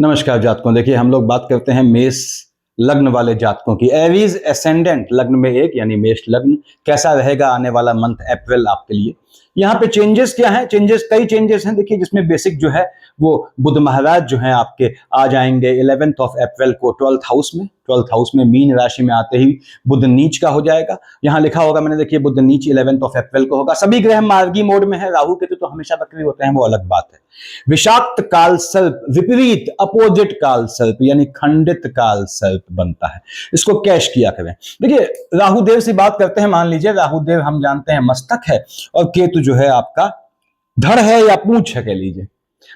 नमस्कार जातकों। देखिए, हम लोग बात करते हैं मेष लग्न वाले जातकों की। एरीज एसेंडेंट लग्न में एक यानी मेष लग्न, कैसा रहेगा आने वाला मंथ अप्रैल आपके लिए। यहाँ पे चेंजेस क्या है? कई चेंजेस हैं। देखिए, जिसमें बेसिक जो है वो बुध महाराज जो है आपके आ जाएंगे 11 अप्रैल को 12th हाउस में मीन राशि में आते ही बुध नीच का हो जाएगा। यहाँ लिखा होगा मैंने, देखिए बुध नीच 11 अप्रैल को होगा। सभी ग्रह मार्गी मोड में है। राहु केतु तो हमेशा वक्री होते हैं, वो अलग बात है। विषाक्त काल सर्प, विपरीत अपोजिट काल सर्प यानी खंडित काल सर्प बनता है। इसको कैश किया करें। देखिए, राहुदेव से बात करते हैं। मान लीजिए राहुदेव हम जानते हैं मस्तक है और केतु जो है आपका धड़ है या पूंछ है, कह लीजिए।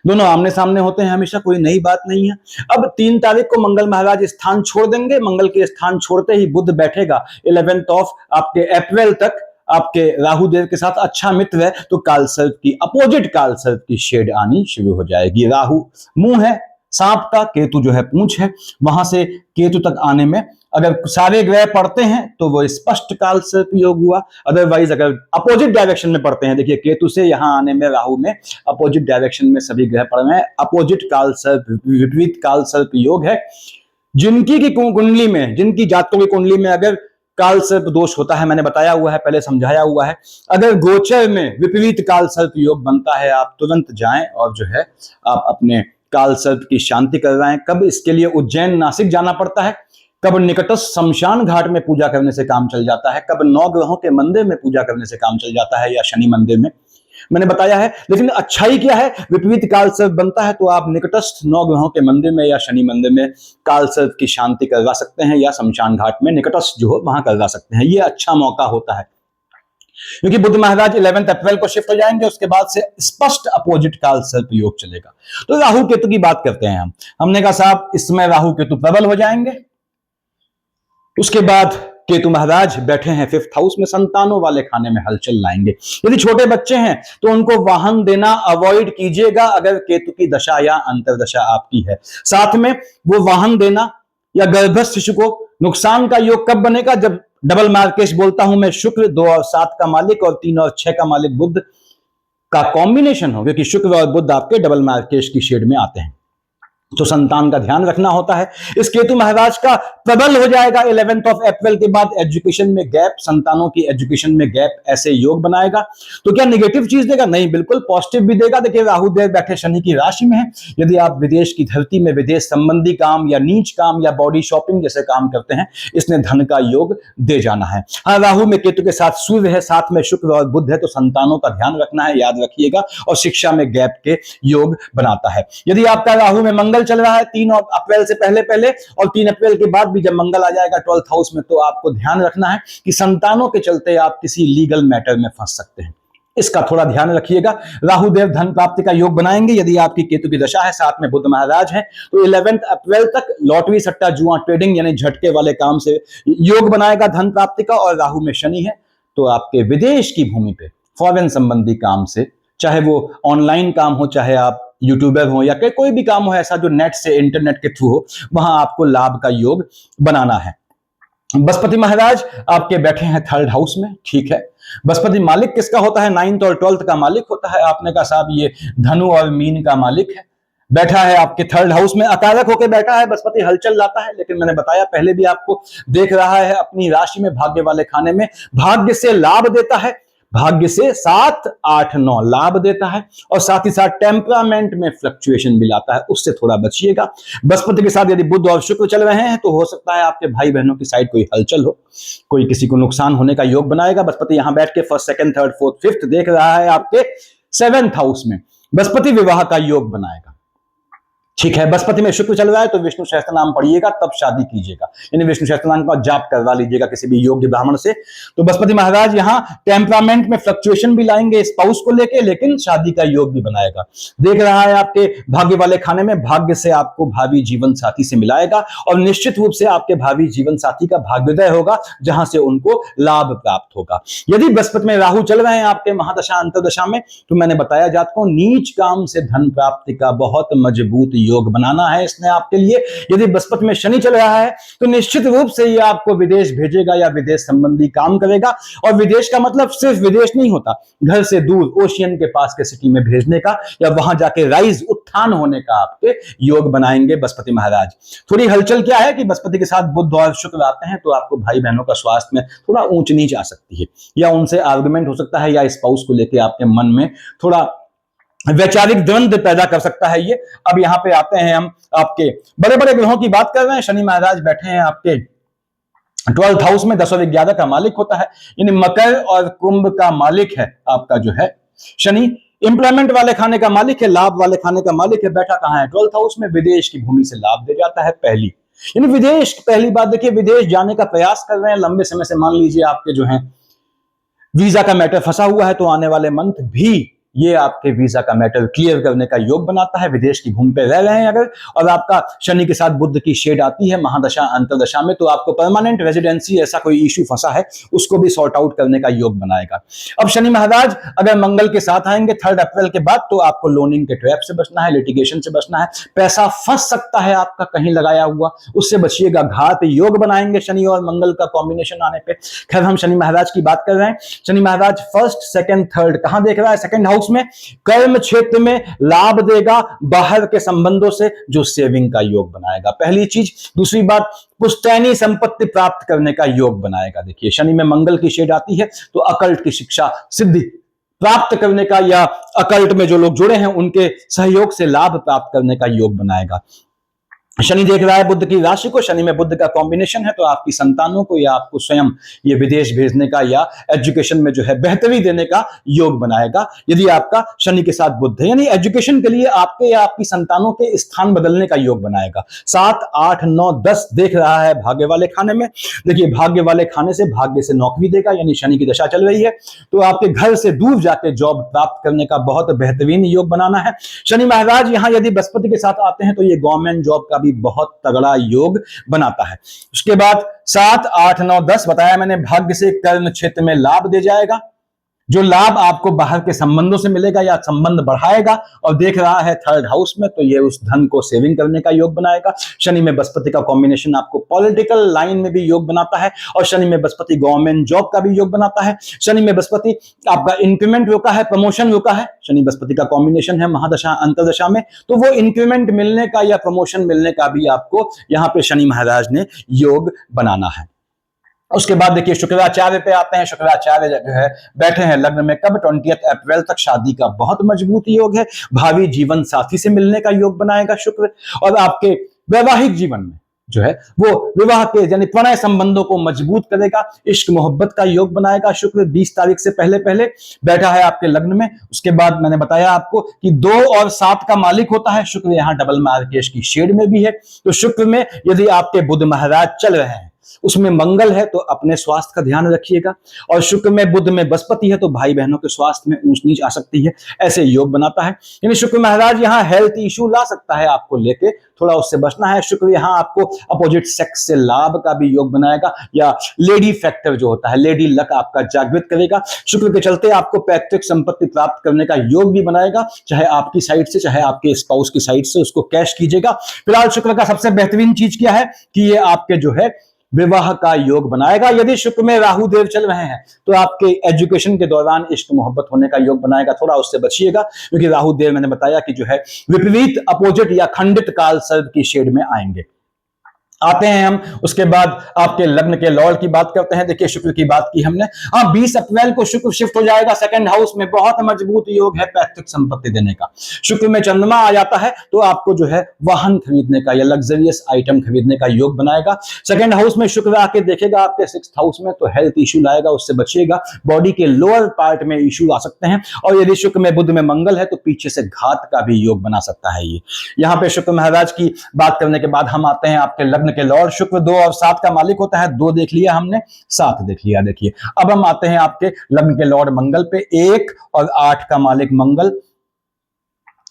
दोनों आमने सामने होते हैं हमेशा, कोई नई बात नहीं है। अब 3 तारीख को मंगल महाराज स्थान छोड़ देंगे। मंगल के स्थान छोड़ते ही बुध बैठेगा 11 आपके अप्रैल तक आपके राहुदेव के साथ। अच्छा मित्र है तो कालसर्प की, अपोजिट कालसर्प की शेड आनी शुरू हो जाएगी। राहु मुंह है सांप का, केतु जो है पूंछ है। वहां से केतु तक आने में अगर सारे ग्रह पढ़ते हैं तो वो स्पष्ट कालसर्प योग हुआ। अदरवाइज अगर अपोजिट डायरेक्शन में पढ़ते हैं, देखिए केतु से यहां आने में राहु में अपोजिट डायरेक्शन में सभी ग्रह पढ़ रहे हैं। अपोजिट कालसर्प, विपरीत कालसर्प योग है। जिनकी की कुंडली में, जिनकी जातकों की कुंडली में अगर कालसर्प दोष होता है, मैंने बताया हुआ है, पहले समझाया हुआ है। अगर गोचर में विपरीत कालसर्प योग बनता है, आप तुरंत जाएं और जो है आप अपने कालसर्प की शांति करवाएं। कब? इसके लिए उज्जैन नासिक जाना पड़ता है। कब निकटस्थ शमशान घाट में पूजा करने से काम चल जाता है। कब 9 ग्रहों के मंदिर में पूजा करने से काम चल जाता है, या शनि मंदिर में, मैंने बताया है। लेकिन अच्छाई क्या है? विपरीत कालसर्प बनता है तो आप निकटस्थ 9 ग्रहों के मंदिर में या शनि मंदिर में कालसर्प की शांति करवा सकते हैं, या शमशान घाट में निकटस्थ जो हो वहां करवा सकते हैं। ये अच्छा मौका होता है, क्योंकि बुध महाराज 11 अप्रैल को शिफ्ट हो जाएंगे। उसके बाद से स्पष्ट अपोजिट कालसर्प योग चलेगा। तो राहु केतु की बात करते हैं हमने कहा साहब इसमें राहु केतु प्रबल हो जाएंगे। उसके बाद केतु महाराज बैठे हैं 5th हाउस में, संतानों वाले खाने में हलचल लाएंगे। यदि छोटे बच्चे हैं तो उनको वाहन देना अवॉइड कीजिएगा, अगर केतु की दशा या अंतरदशा आपकी है। साथ में वो वाहन देना या गर्भस्थ शिशु को नुकसान का योग कब बनेगा? जब डबल मार्केश बोलता हूं मैं, शुक्र 2 और 7 का मालिक और 3 और 6 का मालिक बुध का कॉम्बिनेशन हो, क्योंकि शुक्र और बुध आपके डबल मार्केश की शेड में आते हैं। तो संतान का ध्यान रखना होता है। इस केतु महाराज का प्रबल हो जाएगा 11 अप्रैल के बाद। एजुकेशन में गैप, संतानों की एजुकेशन में गैप, ऐसे योग बनाएगा। तो क्या नेगेटिव चीज देगा? नहीं, बिल्कुल पॉजिटिव भी देगा। देखिए राहुदेव बैठे शनि की राशि में है। यदि आप विदेश की धरती में विदेश संबंधी काम या नीच काम या बॉडी शॉपिंग जैसे काम करते हैं, इसने धन का योग दे जाना है। हाँ, राहु में केतु के साथ सूर्य है, साथ में शुक्र और बुध है, तो संतानों का ध्यान रखना है, याद रखिएगा। और शिक्षा में गैप के योग बनाता है। यदि आपका राहु में मंगल चल रहा है 3 अप्रैल से पहले और 3 अप्रैल के बाद भी जब मंगल आ जाएगा 12th हाउस में, तो आपको ध्यान रखना है कि संतानों के चलते आप किसी लीगल मैटर में फंस सकते हैं। इसका थोड़ा ध्यान रखिएगा। राहुदेव धन प्राप्ति का योग बनाएंगे। यदि आपकी केतु की दशा है, साथ में बुध महाराज है, तो 11 अप्रैल तक लॉटरी सट्टा जुआ ट्रेडिंग यानी झटके वाले काम से योग बनाएगा धन प्राप्ति का। और राहु में शनि है तो आपके विदेश की भूमि पे फॉरेन संबंधी काम से, चाहे वो ऑनलाइन काम हो, चाहे आप यूट्यूबर हो, या कोई भी काम हो ऐसा जो नेट से, इंटरनेट के थ्रू हो, वहां आपको लाभ का योग बनाना है। बृहस्पति महाराज आपके बैठे हैं 3rd हाउस में, ठीक है। बृहस्पति मालिक किसका होता है? 9th और 12th का मालिक होता है। आपने कहा साहब ये धनु और मीन का मालिक है, बैठा है आपके 3rd हाउस में, अकारक होकर बैठा है। बृहस्पति हलचल लाता है, लेकिन मैंने बताया पहले भी आपको, देख रहा है अपनी राशि में भाग्य वाले खाने में, भाग्य से लाभ देता है। भाग्य से 7, 8, 9 लाभ देता है, और साथ ही साथ टेम्परामेंट में फ्लक्चुएशन भी लाता है, उससे थोड़ा बचिएगा। बृहस्पति के साथ यदि बुध और शुक्र चल रहे हैं तो हो सकता है आपके भाई बहनों की साइड कोई हलचल हो, कोई किसी को नुकसान होने का योग बनाएगा। बृहस्पति यहां बैठ के 1st, 2nd, 3rd, 4th, 5th देख रहा है आपके 7th हाउस में। बृहस्पति विवाह का योग बनाएगा, ठीक है। बृहस्पति में शुक्र चल रहा है तो विष्णु सहस्त्र नाम पढ़िएगा, तब शादी कीजिएगा, यानी विष्णु सहस्त्र नाम का जाप करवा लीजिएगा किसी भी योग्य ब्राह्मण से। तो बृहस्पति महाराज यहाँ टेम्परामेंट में फ्लक्चुएशन भी लाएंगे स्पाउस को लेके, लेकिन शादी का योग भी बनाएगा। देख रहा है आपके भाग्य वाले खाने में, भाग्य से आपको भावी जीवन साथी से मिलाएगा, और निश्चित रूप से आपके भावी जीवन साथी का भाग्योदय होगा, जहां से उनको लाभ प्राप्त होगा। यदि बृहस्पति में राहु चल रहे हैं आपके महादशा अंतरदशा में, तो मैंने बताया जातकों नीच काम से धन प्राप्ति का बहुत मजबूत योग बनाना है इसने आपके लिए। यदि बृहस्पति में शनि चल रहा है तो निश्चित रूप से ये आपको विदेश भेजेगा या विदेश संबंधी काम करेगा। और विदेश का मतलब सिर्फ विदेश नहीं होता, घर से दूर ओशियन के पास के सिटी में भेजने का या वहां जाके राइज उत्थान होने का आपके योग बनाएंगे बृहस्पति महाराज। थोड़ी हलचल क्या है कि बृहस्पति के साथ बुध और शुक्र आते हैं तो आपको भाई बहनों का स्वास्थ्य में थोड़ा ऊंच नीच आ सकती है, या उनसे आर्गुमेंट हो सकता है, या स्पाउस को लेकर आपके मन में थोड़ा वैचारिक द्वंद्व पैदा कर सकता है ये। अब यहां पे आते हैं हम आपके बड़े बड़े ग्रहों की बात कर रहे हैं। शनि महाराज बैठे हैं आपके 12th हाउस में, 10 और 11 का मालिक होता है, यानी मकर और कुंभ का मालिक है आपका जो है शनि। इंप्लॉयमेंट वाले खाने का मालिक है, लाभ वाले खाने का मालिक है। बैठा कहां है? 12th हाउस में। विदेश की भूमि से लाभ दे जाता है पहली, यानी विदेश। पहली बात देखिए, विदेश जाने का प्रयास कर रहे हैं लंबे समय से, मान लीजिए आपके जो है वीजा का मैटर फंसा हुआ है तो आने वाले मंथ भी ये आपके वीजा का मैटर क्लियर करने का योग बनाता है। विदेश की भूमि पे रह रहे हैं अगर, और आपका शनि के साथ बुध की शेड आती है महादशा अंतरदशा में, तो आपको परमानेंट रेजिडेंसी ऐसा कोई इश्यू फंसा है उसको भी सॉर्ट आउट करने का योग बनाएगा। अब शनि महाराज अगर मंगल के साथ आएंगे 3 अप्रैल के बाद, तो आपको लोनिंग के ट्रैप से बचना है, लिटिगेशन से बचना है। पैसा फंस सकता है आपका कहीं लगाया हुआ, उससे बचिएगा। घात योग बनाएंगे शनि और मंगल का कॉम्बिनेशन आने पे। खैर हम शनि महाराज की बात कर रहे हैं। शनि महाराज 1st, 2nd, 3rd कहां देख रहा है? 2nd हाउस में। कर्म क्षेत्र में लाभ देगा, बाहर के संबंधों से जो सेविंग का योग बनाएगा, पहली चीज। दूसरी बात, पुश्तैनी संपत्ति प्राप्त करने का योग बनाएगा। देखिए शनि में मंगल की शेड आती है तो अकल्ट की शिक्षा सिद्धि प्राप्त करने का, या अकल्ट में जो लोग जुड़े हैं उनके सहयोग से लाभ प्राप्त करने का योग बनाएगा। शनि देख रहा है बुध की राशि को, शनि में बुध का कॉम्बिनेशन है तो आपकी संतानों को या आपको स्वयं ये विदेश भेजने का या एजुकेशन में जो है बेहतरी देने का योग बनाएगा यदि आपका शनि के साथ बुध है। यानी एजुकेशन के लिए आपके या आपकी संतानों के स्थान बदलने का योग बनाएगा। 7, 8, 9, 10 देख रहा है भाग्य वाले खाने में। देखिए भाग्य वाले खाने से भाग्य से नौकरी देगा, यानी शनि की दशा चल रही है तो आपके घर से दूर जाके जॉब प्राप्त करने का बहुत बेहतरीन योग बनाना है। शनि महाराज यहां यदि बृहस्पति के साथ आते हैं तो ये गवर्नमेंट जॉब का भी बहुत तगड़ा योग बनाता है। उसके बाद 7, 8, 9, 10 बताया मैंने, भाग्य से कर्म क्षेत्र में लाभ दे जाएगा। जो लाभ आपको बाहर के संबंधों से मिलेगा या संबंध बढ़ाएगा, और देख रहा है 3rd हाउस में तो ये उस धन को सेविंग करने का योग बनाएगा। शनि में बृहस्पति का कॉम्बिनेशन आपको पॉलिटिकल लाइन में भी योग बनाता है, और शनि में बृहस्पति गवर्नमेंट जॉब का भी योग बनाता है। शनि में बृहस्पति आपका इंक्रीमेंट रोका है, प्रमोशन रोका है। शनि बृहस्पति का कॉम्बिनेशन है महादशा अंतरदशा में, तो वो इंक्रीमेंट मिलने का या प्रमोशन मिलने का भी आपको यहां पे शनि महाराज ने योग बनाना है। उसके बाद देखिए शुक्राचार्य पे आते हैं। शुक्राचार्य जो है बैठे हैं लग्न में कब? 20 अप्रैल तक। शादी का बहुत मजबूत योग है, भावी जीवन साथी से मिलने का योग बनाएगा शुक्र, और आपके वैवाहिक जीवन में जो है वो विवाह के यानी प्रणय संबंधों को मजबूत करेगा, इश्क मोहब्बत का योग बनाएगा शुक्र। 20 तारीख से पहले पहले बैठा है आपके लग्न में। उसके बाद मैंने बताया आपको कि 2 और 7 का मालिक होता है शुक्र, यहां डबल मार्केश की शेड में भी है। तो शुक्र में यदि आपके बुध महाराज चल रहे हैं, उसमें मंगल है तो अपने स्वास्थ्य का ध्यान रखिएगा, और शुक्र में बुध में बृहस्पति है तो भाई बहनों के स्वास्थ्य में ऊंच नीच आ सकती है, ऐसे योग बनाता है। यानी शुक्र महाराज यहां हेल्थ इश्यू ला सकता है आपको लेके, थोड़ा उससे बचना है। शुक्र यहां आपको अपोजिट सेक्स से लाभ का भी योग बनाएगा, या लेडी फैक्टर जो होता है, लेडी लक आपका जागृत करेगा। शुक्र के चलते आपको पैतृक संपत्ति प्राप्त करने का योग भी बनाएगा, चाहे आपकी साइड से चाहे आपके स्पाउस की साइड से, उसको कैश कीजिएगा। फिलहाल शुक्र का सबसे बेहतरीन चीज क्या है कि ये आपके जो है विवाह का योग बनाएगा। यदि शुक्र में राहु देव चल रहे हैं तो आपके एजुकेशन के दौरान इश्क मोहब्बत होने का योग बनाएगा, थोड़ा उससे बचिएगा, क्योंकि राहु देव मैंने बताया कि जो है विपरीत अपोजिट या खंडित काल सर्प की शेड में आएंगे। आते हैं हम उसके बाद आपके लग्न के लॉर्ड की बात करते हैं। देखिए शुक्र की बात की हमने, हाँ 20 अप्रैल को शुक्र शिफ्ट हो जाएगा 2nd हाउस में। बहुत मजबूत योग है पैतृक संपत्ति देने का। शुक्र में चंद्रमा आ जाता है तो आपको जो है वाहन खरीदने का या लग्जरियस आइटम खरीदने का योग बनाएगा। 2nd हाउस में शुक्र आके देखेगा आपके 6th हाउस में, तो हेल्थ इश्यू लाएगा, उससे बचिएगा। बॉडी के लोअर पार्ट में इश्यू आ सकते हैं, और यदि शुक्र में बुध में मंगल है तो पीछे से घात का भी योग बना सकता है ये। यहाँ पे शुक्र महाराज की बात करने के बाद हम आते हैं आपके लग्न के लॉर्ड। शुक्र 2 और 7 का मालिक होता है, 2 देख लिया हमने, 7 देख लिया। देखिए अब हम आते हैं आपके लग्न के लॉर्ड मंगल पे। 1 और 8 का मालिक मंगल,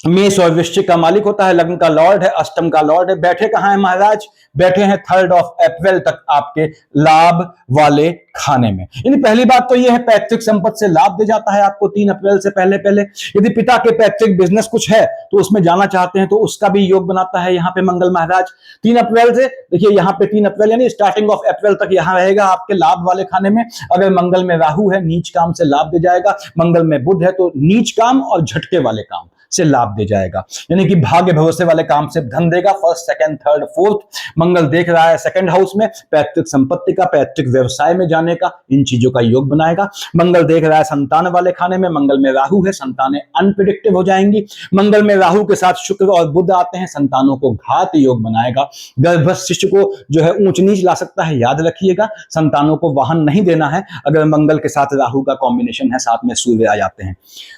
मेष और वृश्चिक का मालिक होता है, लग्न का लॉर्ड है, अष्टम का लॉर्ड है। बैठे कहां है महाराज? बैठे हैं 3 अप्रैल तक आपके लाभ वाले खाने में। यानी पहली बात तो यह है, पैतृक संपत्ति से लाभ दे जाता है आपको 3 अप्रैल से पहले पहले। यदि पिता के पैतृक बिजनेस कुछ है तो उसमें जाना चाहते हैं तो उसका भी योग बनाता है यहाँ पे मंगल महाराज 3 अप्रैल से। देखिए यहाँ पे 3 अप्रैल यानी स्टार्टिंग ऑफ अप्रैल तक यहाँ रहेगा आपके लाभ वाले खाने में। अगर मंगल में राहु है, नीच काम से लाभ दे जाएगा। मंगल में बुध है तो नीच काम और झटके वाले काम से लाभ दे जाएगा, यानी कि भाग्य भरोसे वाले काम से धन देगा। फर्स्ट, सेकंड, थर्ड, फोर्थ मंगल देख रहा है सेकंड हाउस में, पैतृक संपत्ति का, पैतृक व्यवसाय में जाने का, इन चीजों का योग बनाएगा। मंगल देख रहा है संतान वाले खाने में, मंगल में राहु है, संतानें अनप्रिडिक्टिव हो जाएंगी। मंगल में राहु के साथ शुक्र और बुध आते हैं, संतानों को घात योग बनाएगा। गर्भस्थ शिशु को जो है ऊंच नीच ला सकता है, याद रखिएगा। संतानों को वाहन नहीं देना है अगर मंगल के साथ राहु का कॉम्बिनेशन है, साथ में सूर्य आ जाते हैं।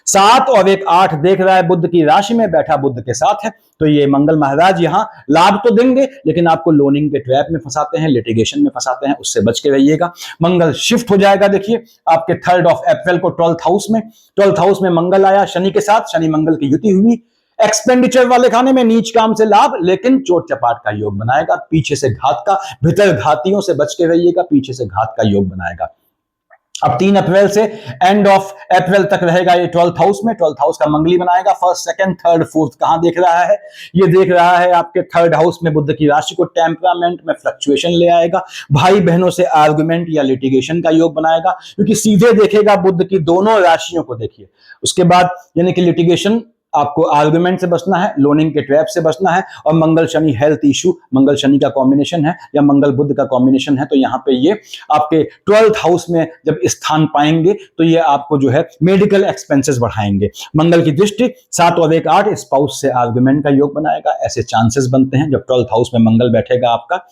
7 और 1 8 देख रहा है, बुध की राशि में बैठा बुध के साथ है, तो ये मंगल महाराज यहां लाभ तो देंगे लेकिन आपको लोनिंग के ट्रैप में फंसाते हैं, लिटिगेशन में फंसाते हैं, उससे बच के रहिएगा। मंगल शिफ्ट हो जाएगा देखिए आपके 3 अप्रैल को 12th हाउस में। 12th हाउस में मंगल आया शनि के साथ, शनि मंगल की युति हुई। एक्सपेंडिचर वाले खाने में नीच काम से लाभ, लेकिन चोट चपाट का योग बनाएगा। पीछे से घात का, भीतर घातियों से बच के रहिएगा, पीछे से घात का योग बनाएगा। अब 3 अप्रैल से एंड ऑफ अप्रैल तक रहेगा ये 12th हाउस में। 12th हाउस का मंगली बनाएगा। फर्स्ट, सेकंड, थर्ड, फोर्थ कहां देख रहा है? ये देख रहा है आपके 3rd हाउस में। बुध की राशि को टेम्परामेंट में फ्लक्चुएशन ले आएगा। भाई बहनों से आर्गुमेंट या लिटिगेशन का योग बनाएगा, क्योंकि सीधे देखेगा बुध की दोनों राशियों को। देखिए उसके बाद यानी कि लिटिगेशन, आपको आर्गुमेंट से बचना है, लोनिंग के ट्रैप से बचना है। और मंगल शनि हेल्थ इशू, मंगल शनि का कॉम्बिनेशन है या मंगल बुध का कॉम्बिनेशन है, तो यहां पे ये आपके 12th हाउस में जब स्थान पाएंगे तो ये आपको जो है मेडिकल एक्सपेंसेस बढ़ाएंगे। मंगल की दृष्टि 7 और 1 8 स्पाउस से आर्गुमेंट का योग बनाएगा। ऐसे चांसेस बनते हैं जब 12th हाउस में मंगल बैठेगा आपका।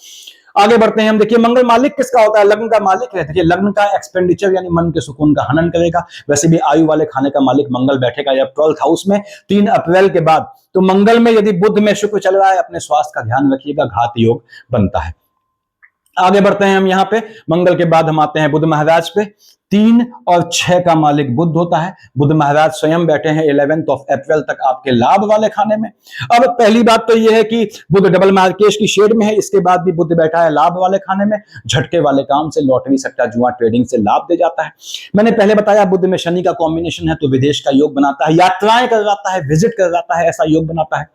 आगे बढ़ते हैं हम। देखिए मंगल मालिक किसका होता है? लग्न का मालिक है। देखिए लग्न का एक्सपेंडिचर यानी मन के सुकून का हनन करेगा। वैसे भी आयु वाले खाने का मालिक मंगल बैठेगा जब 12th हाउस में 3 अप्रैल के बाद। तो मंगल में यदि बुध में शुक्र चल रहा है, अपने स्वास्थ्य का ध्यान रखिएगा, घात योग बनता है। आगे बढ़ते हैं हम। यहां पे मंगल के बाद हम आते हैं बुध महाराज पे। 3 और 6 का मालिक बुध होता है। बुध महाराज स्वयं बैठे हैं 11th अप्रैल तक आपके लाभ वाले खाने में। अब पहली बात तो यह है कि बुध डबल मार्केश की शेड में है, इसके बाद भी बुध बैठा है लाभ वाले खाने में। झटके वाले काम से, लॉटरी सट्टा जुआ ट्रेडिंग से लाभ दे जाता है। मैंने पहले बताया बुध में शनि का कॉम्बिनेशन है तो विदेश का योग बनाता है, यात्राएं कर जाता है, विजिट कर जाता है, ऐसा योग बनाता है।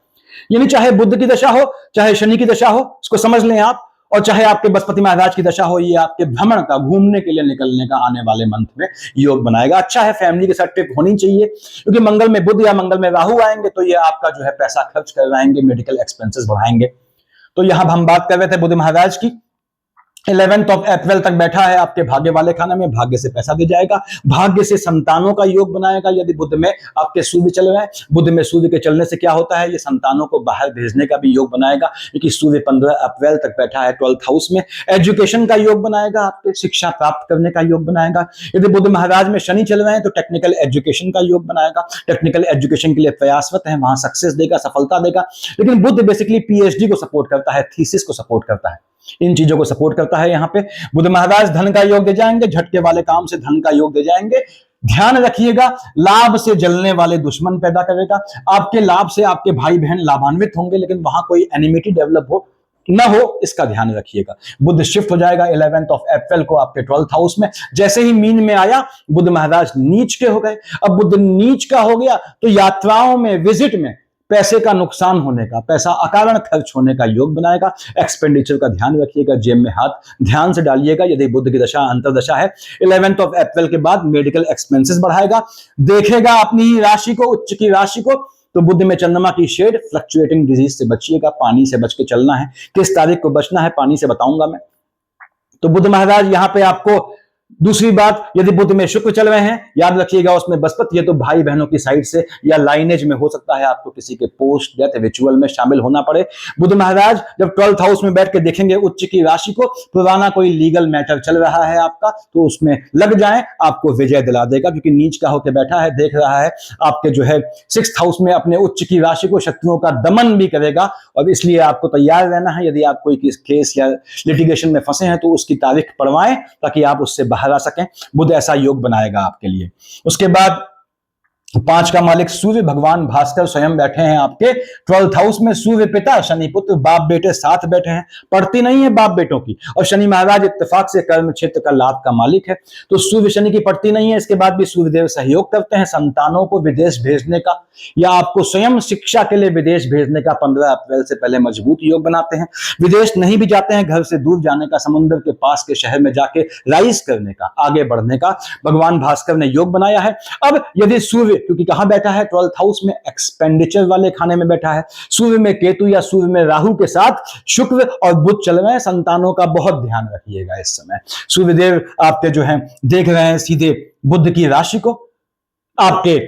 यानी चाहे बुध की दशा हो, चाहे शनि की दशा हो, इसको समझ लें आप, और चाहे आपके बृहस्पति महाराज की दशा हो, ये आपके भ्रमण का, घूमने के लिए निकलने का आने वाले मंथ में योग बनाएगा। अच्छा है, फैमिली के साथ ट्रिप होनी चाहिए, क्योंकि मंगल में बुध या मंगल में राहु आएंगे तो ये आपका जो है पैसा खर्च करवाएंगे, मेडिकल एक्सपेंसेस बढ़ाएंगे। तो यहां हम बात कर रहे थे बुध महाराज की। 11th अप्रैल तक बैठा है आपके भाग्य वाले खाने में, भाग्य से पैसा दे जाएगा, भाग्य से संतानों का योग बनाएगा। यदि बुध में आपके सूर्य चल रहा है, बुध में सूर्य के चलने से क्या होता है, ये संतानों को बाहर भेजने का भी योग बनाएगा, क्योंकि सूर्य 15 अप्रैल तक बैठा है 12th हाउस में। एजुकेशन का योग बनाएगा, आपके शिक्षा प्राप्त करने का योग बनाएगा। यदि बुध महाराज में शनि चल रहे हैं तो टेक्निकल एजुकेशन का योग बनाएगा, टेक्निकल एजुकेशन के लिए प्रयासरत है, वहां सक्सेस देगा, सफलता देगा। लेकिन बुध बेसिकली पीएचडी को सपोर्ट करता है, थीसिस को सपोर्ट करता है, इन चीजों को सपोर्ट करता है। यहां पे बुध महाराज धन का योग दे जाएंगे, झटके वाले काम से धन का योग दे जाएंगे। ध्यान रखिएगा, लाभ से जलने वाले दुश्मन पैदा करेगा। आपके लाभ से आपके भाई बहन लाभान्वित होंगे, लेकिन वहां कोई एनिमिटी डेवलप हो ना हो, इसका ध्यान रखिएगा। बुध शिफ्ट हो जाएगा 11th अप्रैल को आपके 12th हाउस में। जैसे ही मीन में आया, बुध महाराज नीच के हो गए। अब बुध नीच का हो गया तो यात्राओं में, विजिट में पैसे का नुकसान होने का, पैसा अकारण खर्च होने का योग बनाएगा। एक्सपेंडिचर का ध्यान रखिएगा, जेब में हाथ ध्यान से डालिएगा। यदि बुध की दशा अंतरदशा है, 11th अप्रैल के बाद मेडिकल एक्सपेंसेस बढ़ाएगा। देखेगा अपनी ही राशि को, उच्च की राशि को, तो बुध में चंद्रमा की शेड, फ्लक्चुएटिंग डिजीज से बचिएगा, पानी से बच के चलना है। किस तारीख को बचना है पानी से बताऊंगा मैं। तो बुध महाराज यहां पे आपको, दूसरी बात, यदि बुध में शुक्र चल रहे हैं, याद रखिएगा उसमें बृहस्पति, ये तो भाई बहनों की साइड से या लाइनेज में हो सकता है आपको किसी के पोस्ट डेथ रिचुअल में शामिल होना पड़े। बुध महाराज जब 12th हाउस में बैठ के देखेंगे उच्च की राशि को, पुराना कोई लीगल मैटर चल रहा है आपका, तो उसमें लग जाए, आपको विजय दिला देगा, क्योंकि नीच का होकर बैठा है, देख रहा है आपके जो है 6th हाउस में अपने उच्च की राशि को, शत्रुओं का दमन भी करेगा। और इसलिए आपको तैयार रहना है, यदि आप कोई केस या लिटिगेशन में फंसे हैं तो उसकी तारीख पढ़वाएं, ताकि आप उससे बाहर आ सकें। बुध ऐसा योग बनाएगा आपके लिए। उसके बाद पांच का मालिक सूर्य भगवान भास्कर स्वयं बैठे हैं आपके 12th हाउस में। सूर्य पिता शनि पुत्र बाप बेटे साथ बैठे हैं, पड़ती नहीं है बाप बेटों की। और शनि महाराज इत्तेफाक से कर्म क्षेत्र का लाभ का मालिक है, तो सूर्य शनि की पड़ती नहीं है। इसके बाद भी सूर्यदेव सहयोग करते हैं संतानों को विदेश भेजने का या आपको स्वयं शिक्षा के लिए विदेश भेजने का। 15 अप्रैल से पहले मजबूत योग बनाते हैं। विदेश नहीं भी जाते हैं, घर से दूर जाने का, समुद्र के पास के शहर में जाके राइज करने का, आगे बढ़ने का भगवान भास्कर ने योग बनाया है। अब यदि सूर्य, क्योंकि कहां बैठा है 12th हाउस में, एक्सपेंडिचर वाले खाने में बैठा है। सूर्य में केतु या सूर्य में राहु के साथ शुक्र और बुध चल रहे हैं, संतानों का बहुत ध्यान रखिएगा इस समय। सूर्यदेव आपके जो है देख रहे हैं सीधे बुध की राशि को आपके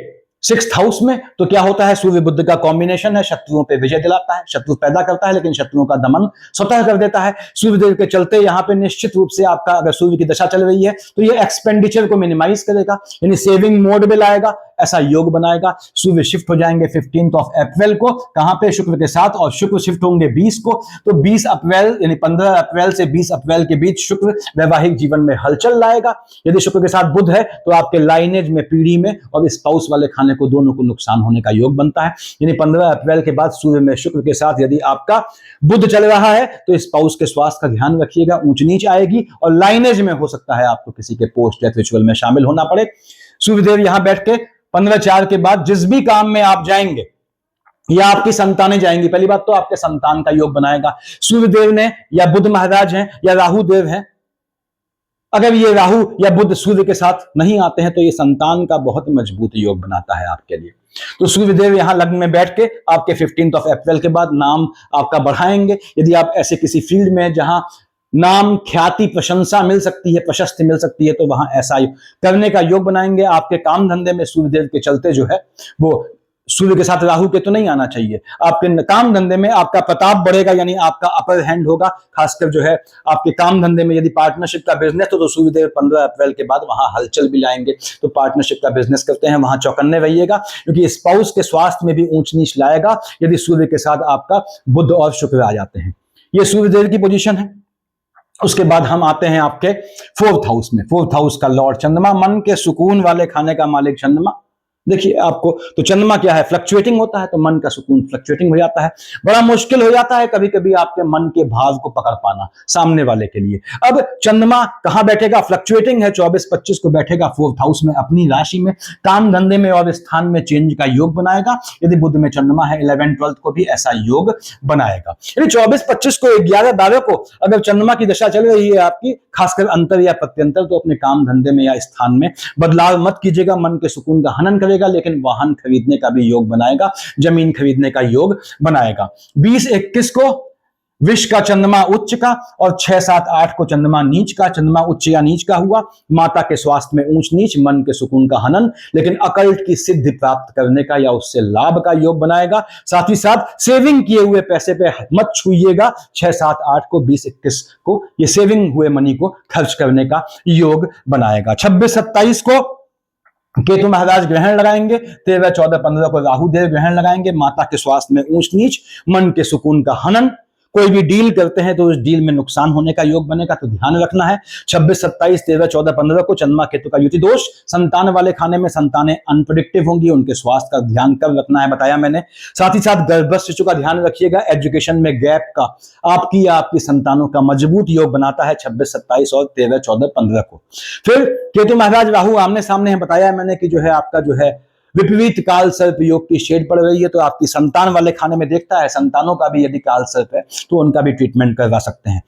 6th हाउस में, तो क्या होता है, सूर्य बुध का कॉम्बिनेशन है, शत्रुओं पे विजय दिलाता है, शत्रु पैदा करता है लेकिन शत्रुओं का दमन स्वतः कर देता है। सूर्यदेव के चलते यहां पे निश्चित रूप से आपका, अगर सूर्य की दशा चल रही है तो ये एक्सपेंडिचर को मिनिमाइज करेगा, यानी सेविंग मोड में लाएगा, ऐसा योग बनाएगा। सूर्य शिफ्ट हो जाएंगे 15 अप्रैल को, कहां पे, शुक्र के साथ, और शुक्र शिफ्ट होंगे 20 को। तो 20 अप्रैल यानी 15 अप्रैल से 20 अप्रैल के बीच शुक्र वैवाहिक जीवन में हलचल लाएगा। यदि शुक्र के साथ बुध है तो आपके लाइनेज में, पीढ़ी में और स्पाउस वाले खाने को, दोनों को नुकसान होने का योग बनता है। यानी 15 अप्रैल के बाद सूर्य में शुक्र के साथ यदि आपका बुध चल रहा है तो स्पाउस के स्वास्थ्य का ध्यान रखिएगा, ऊंच नीच आएगी और लाइनेज में हो सकता है आपको किसी के पोस्ट डेथ रिचुअल में शामिल होना पड़े। सूर्यदेव यहां बैठ के 15/4 के बाद जिस भी काम में आप जाएंगे या आपकी संतानें जाएंगी, पहली बात तो आपके संतान का योग बनाएगा। सूर्यदेव ने या बुध महाराज हैं या राहु देव हैं, अगर ये राहु या बुध सूर्य के साथ नहीं आते हैं तो ये संतान का बहुत मजबूत योग बनाता है आपके लिए। तो सूर्यदेव यहां लग्न में बैठ के आपके 15 अप्रैल के बाद नाम आपका बढ़ाएंगे। यदि आप ऐसे किसी फील्ड में जहां नाम, ख्याति, प्रशंसा मिल सकती है, प्रशस्ति मिल सकती है, तो वहां ऐसा करने का योग बनाएंगे। आपके काम धंधे में सूर्यदेव के चलते जो है वो, सूर्य के साथ राहु के तो नहीं आना चाहिए, आपके काम धंधे में आपका प्रताप बढ़ेगा, यानी आपका अपर हैंड होगा। खासकर जो है आपके काम धंधे में यदि पार्टनरशिप का बिजनेस तो सूर्यदेव 15 अप्रैल के बाद वहां हलचल भी लाएंगे। तो पार्टनरशिप का बिजनेस करते हैं वहां चौकन्ने रहिएगा, क्योंकि स्पाउस के स्वास्थ्य में भी ऊंच नीच लाएगा यदि सूर्य के साथ आपका बुध और शुक्र आ जाते हैं। ये सूर्यदेव की पोजीशन है। उसके बाद हम आते हैं आपके 4th हाउस में। 4th हाउस का लॉर्ड चंद्रमा, मन के सुकून वाले खाने का मालिक चंद्रमा। देखिए आपको तो चंद्रमा क्या है, फ्लक्चुएटिंग होता है, तो मन का सुकून फ्लक्चुएटिंग हो जाता है। बड़ा मुश्किल हो जाता है कभी कभी आपके मन के भाव को पकड़ पाना सामने वाले के लिए। अब चंद्रमा कहां बैठेगा, फ्लक्चुएटिंग है, 24-25 को बैठेगा 4th हाउस में, अपनी राशि में, काम धंधे में और स्थान में चेंज का योग बनाएगा। यदि बुध में चंद्रमा है 11-12 को भी ऐसा योग बनाएगा। यानी 24-25 को, 11-12 को अगर चंद्रमा की दशा चल रही है आपकी, खासकर अंतर या प्रत्यंतर, तो अपने काम धंधे में या स्थान में बदलाव मत कीजिएगा, मन के सुकून का हनन करेगा, लेकिन वाहन खरीदने का भी योग बनाएगा, जमीन खरीदने का योग बनाएगा। 20-21 को विष का चंद्रमा उच्च का और 6-7-8 को चंद्रमा नीच का। चंद्रमा उच्च या नीच का हुआ, माता के स्वास्थ्य में ऊंच नीच, मन के सुकून का हनन, लेकिन अकल्ट की सिद्धि प्राप्त करने का या उससे लाभ का योग बनाएगा। साथ ही साथ सेविंग किए हुए पैसे पे मत छूइएगा। 6-7-8 को, 20-21 को ये सेविंग हुए मनी को खर्च करने का योग बनाएगा। 26-27 को केतु महाराज ग्रहण लगाएंगे। 13-14-15 को राहु देव ग्रहण लगाएंगे। माता के स्वास्थ्य में ऊंच नीच, मन के सुकून का हनन, कोई भी डील करते हैं तो उस डील में नुकसान होने का योग बनेगा, तो ध्यान रखना है। 26-27-13-14-15 को चंद्रमा केतु का युति दोष, संतान वाले खाने में संतानें अनप्रेडिक्टिव होंगी, उनके स्वास्थ्य का ध्यान कब रखना है बताया मैंने। साथ ही साथ गर्भस्थ शिशु का ध्यान रखिएगा। एजुकेशन में गैप का आपकी या आपकी संतानों का मजबूत योग बनाता है 26-27 और 13-14-15 को। फिर केतु महाराज राहु आमने सामने है, बताया मैंने कि जो है आपका जो है विपरीत काल सर्प योग की शेड पड़ रही है, तो आपकी संतान वाले खाने में देखता है, संतानों का भी यदि काल सर्प है तो उनका भी ट्रीटमेंट करवा सकते हैं।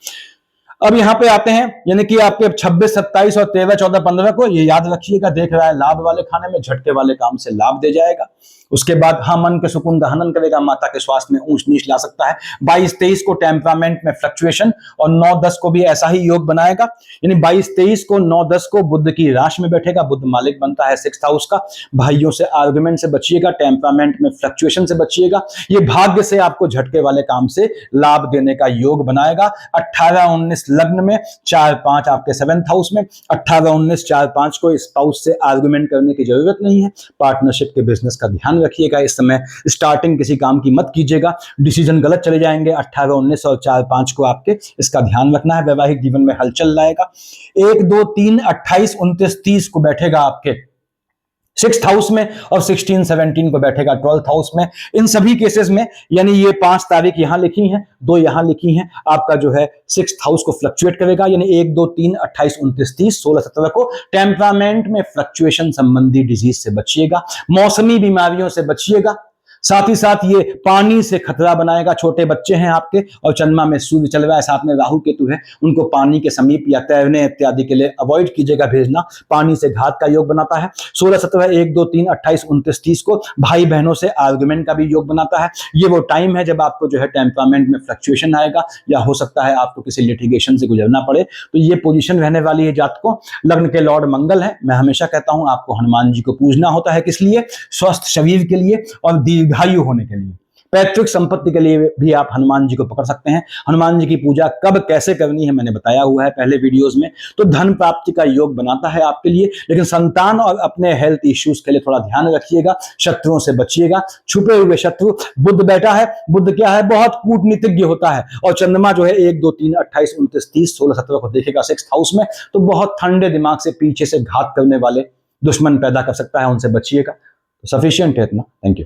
अब यहां पे आते हैं, यानी कि आपके 26-27 और 13-14-15 को ये याद रखिएगा, देख रहा है लाभ वाले खाने में, झटके वाले काम से लाभ दे जाएगा। उसके बाद हाँ, मन के सुकून का हनन करेगा, माता के स्वास्थ्य में ऊंच नीच ला सकता है। 22-23 को टेम्परामेंट में फ्लक्चुएशन और 9-10 को भी ऐसा ही योग बनाएगा। यानी 22-23 को, 9-10 को बुध की राशि में बैठेगा। बुध मालिक बनता है 6th हाउस का। भाइयों से आर्गुमेंट से बचिएगा, टेम्परामेंट में फ्लक्चुएशन से बचिएगा। ये भाग्य से आपको झटके वाले काम से लाभ देने का योग बनाएगा। 18-19 लग्न में, 4-5 आपके 7th हाउस में। 18-19 4-5 को स्पाउस से आर्गुमेंट करने की जरूरत नहीं है। पार्टनरशिप के बिजनेस का ध्यान रखिएगा। इस समय स्टार्टिंग किसी काम की मत कीजिएगा, डिसीजन गलत चले जाएंगे। 18-19 और 4-5 को आपके इसका ध्यान रखना है। वैवाहिक जीवन में हलचल लाएगा। 1-2-3 28-29-30 को बैठेगा आपके सिक्स्थ हाउस में, और 16 17 को बैठेगा 12th हाउस में। इन सभी केसेस में यानी ये 5 तारीख यहां लिखी हैं, 2 यहां लिखी हैं, आपका जो है सिक्स्थ हाउस को फ्लक्चुएट करेगा, यानी 1 2 3 28 29 30 16 17 को टेम्परामेंट में फ्लक्चुएशन संबंधी डिजीज से बचिएगा, मौसमी बीमारियों से बचिएगा। साथ ही साथ ये पानी से खतरा बनाएगा। छोटे बच्चे हैं आपके और चंद्रमा में सूर्य चल रहा है, साथ में राहु केतु है, उनको पानी के समीप या तैरने इत्यादि के लिए अवॉइड कीजिएगा भेजना, पानी से घात का योग बनाता है। 16 17 1 2 3 28 29 30 को भाई बहनों से आर्गुमेंट का भी योग बनाता है। ये वो टाइम है जब आपको जो है टेम्परामेंट में फ्लक्चुएशन आएगा, या हो सकता है आपको किसी लिटिगेशन से गुजरना पड़े। तो ये पोजीशन रहने वाली है जातकों। लग्न के लॉर्ड मंगल है। मैं हमेशा कहता हूं आपको हनुमान जी को पूजना होता है, किस लिए? स्वस्थ शरीर के लिए और दीर्घायु होने के लिए। पैतृक संपत्ति के लिए भी आप हनुमान जी को पकड़ सकते हैं। हनुमान जी की पूजा कब कैसे करनी है मैंने बताया हुआ है पहले वीडियोस में। तो धन प्राप्ति का योग बनाता है आपके लिए, लेकिन संतान और अपने हेल्थ इश्यूज के लिए थोड़ा ध्यान रखिएगा, शत्रुओं से बचिएगा। छुपे हुए शत्रु, बुध बैठा है, बुध क्या है? बहुत कूटनीतिज्ञ होता है, और चंद्रमा जो है 1 2 3 28 29 30 16 17 को देखेगा सिक्स्थ हाउस में, तो बहुत ठंडे दिमाग से पीछे से घात करने वाले दुश्मन पैदा कर सकता है, उनसे बचिएगा। तो सफिशियंट है इतना। Thank you.